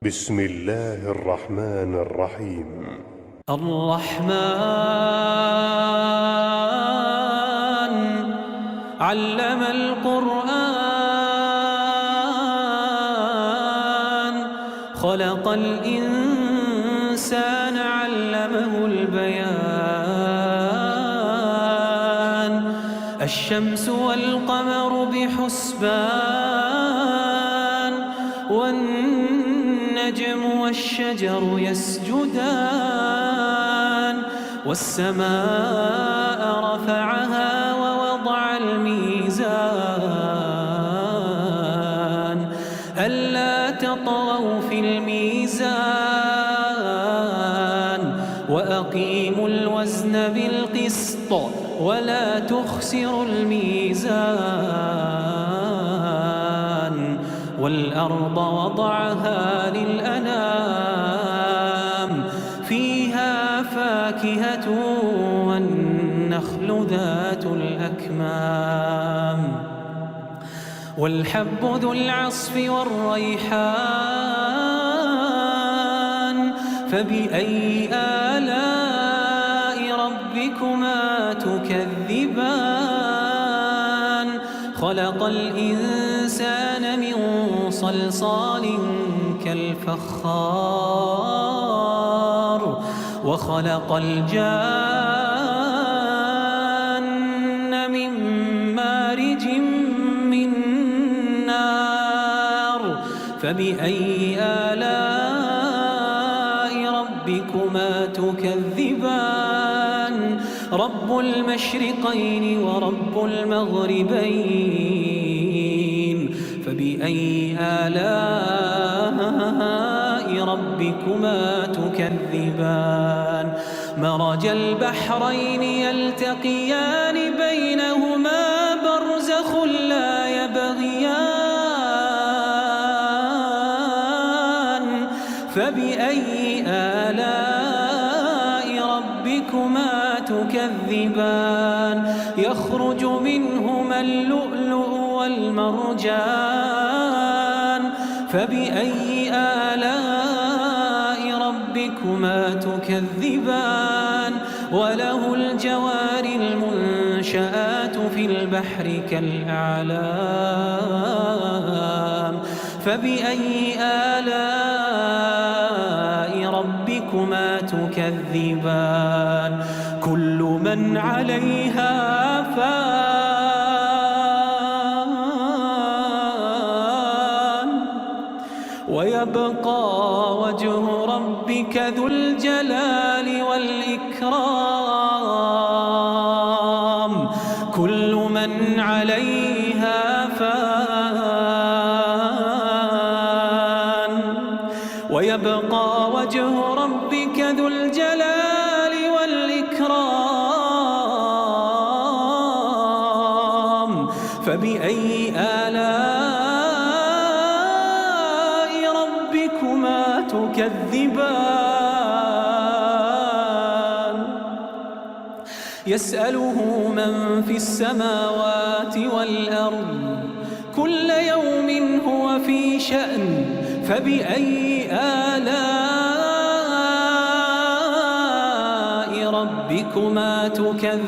بسم الله الرحمن الرحيم. الرحمن علم القرآن خلق الإنسان علمه البيان الشمس والقمر بحسبان والنجم والشجر يسجدان والسماء رفعها ووضع الميزان ألا تطغوا في الميزان وأقيموا الوزن بالقسط ولا تخسروا الميزان والأرض وضعها للأنام فيها فاكهة والنخل ذات الأكمام والحب ذو العصف والريحان فبأي آلاء ربكما تكذبان خلق الإنسان من صلصال كالفخار وخلق الجان من مارج من نار فبأي آلاء ربكما تكذبان رب المشرقين ورب المغربين فبأي آلاء ربكما تكذبان مرج البحرين يلتقيان بينهما برزخ لا يبغيان فبأي آلاء ربكما تكذبان يخرج منهما اللؤلؤ والمرجان فبأي آلاء ربكما تكذبان وله الجوار المنشآت في البحر كالأعلام فبأي آلاء ربكما تكذبان كل من عليها فان ويبقى وجه ربك ذو الجلال والإكرام كل من عليها فان ويبقى وجه ربك ذو الجلال والإكرام فبأي آلاء ربكما تكذبان يسأله من في السماوات والأرض كل يوم هو في شأن فبأي آلاء ربكما تكذبان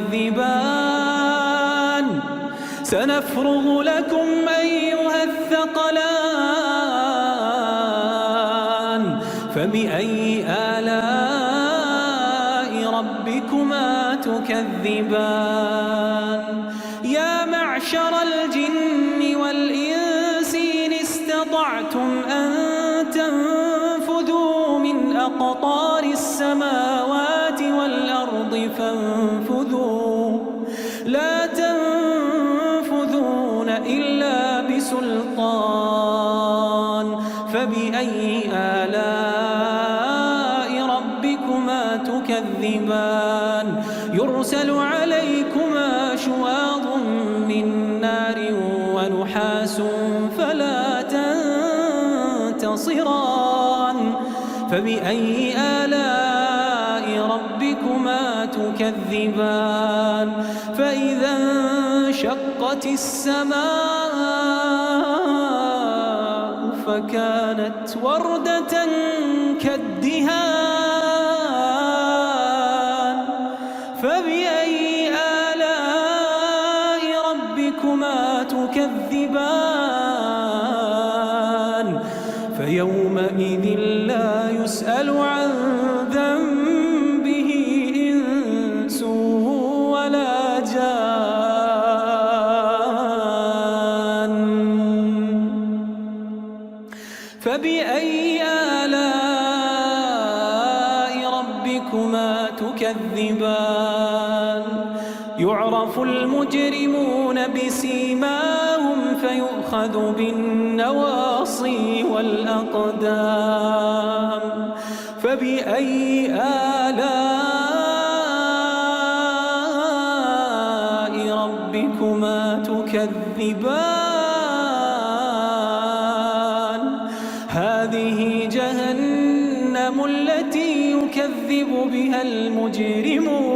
سنفرغ لكم أيها الثقلان فبأي آلاء ربكما تكذبان يا معشر الجن والإنس إن استطعتم أن تنفذوا من أقطار السماوات والأرض فانفذوا لا تنفذون إلا بسلطان فبأي آلاء ربكما تكذبان يرسل عليكما شواظ من نار ونحاس فلا تنتصران فبأي آلاء ربكما تكذبان فإذا انشقت السماء فكانت وردة كالدهان فبأي آلاء ربكما تكذبان فيومئذ لا يسأل عن ذنبه إنس ولا جان فبأي آلاء ربكما تكذبان يعرف المجرمون بسيماهم فيؤخذ بالنواصي والأقدام فبأي آلاء ربكما تكذبان هذه جهنم التي يكذب بها المجرمون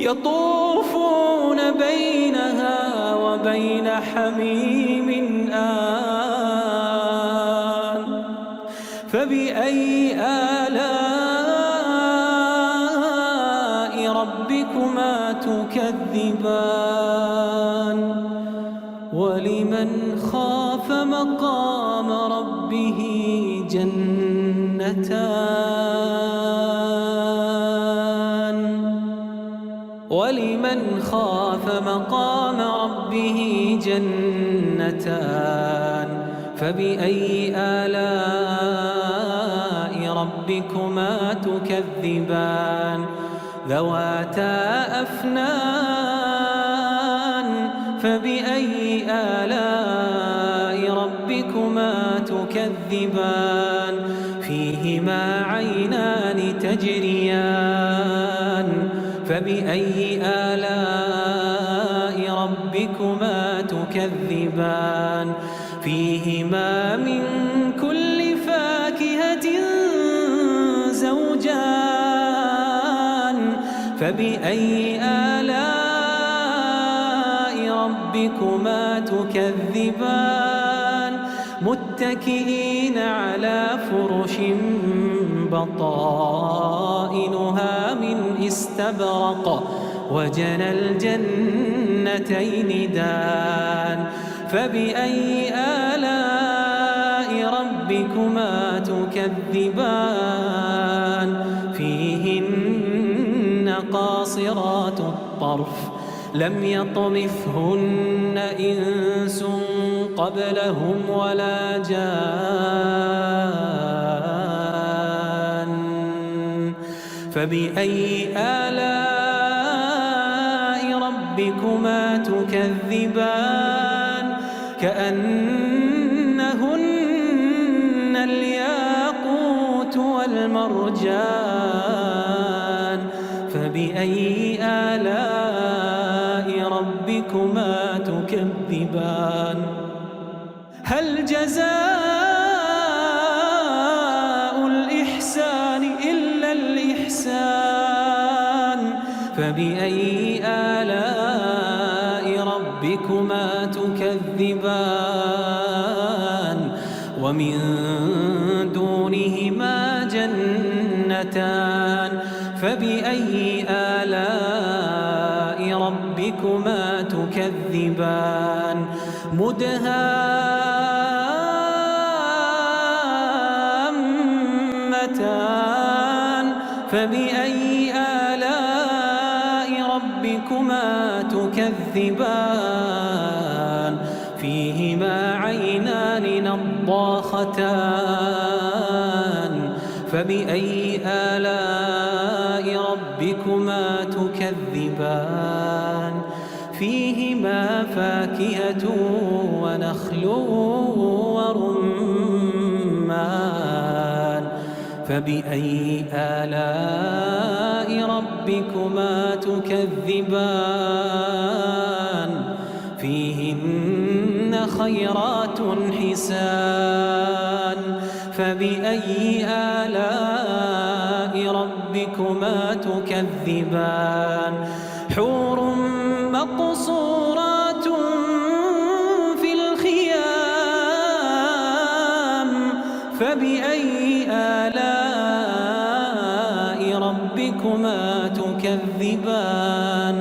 يطوفون بينها وبين حميم آن فبأي آلاء ربكما تكذبان ولمن خاف مقام ربه جنتان ولمن خاف مقام ربه جنتان فبأي آلاء ربكما تكذبان ذواتا أفنان فبأي آلاء ربكما تكذبان فيهما عينان تجريان فبأي آلاء ربكما تكذبان فيهما من كل فاكهة زوجان فبأي آلاء ربكما تكذبان متكئين على فرش بطائنها من استبرق وجنى الجنتين دان فبأي آلاء ربكما تكذبان فيهن قاصرات الطرف لم يطمثهن إنس قبلهم ولا جان فبأي آلاء ربكما تكذبان كأنهن الياقوت والمرجان فبأي آلاء ربكما تكذبان هل جزاء الإحسان إلا الإحسان فبأي آلاء ربكما تكذبان ومن دونهما جنتان فبأي آلاء ربكما تكذبان مدهامتان فبأي آلاء ربكما تكذبان فيهما عينان نضاختان فبأي آلاء ربكما تكذبان فيهما فاكهة ونخل ورمان فبأي آلاء ربكما تكذبان فيهن خيرات حسان فبأي آلاء ربكما تكذبان حور مقصورات في الخيام فبأي آلاء ربكما تكذبان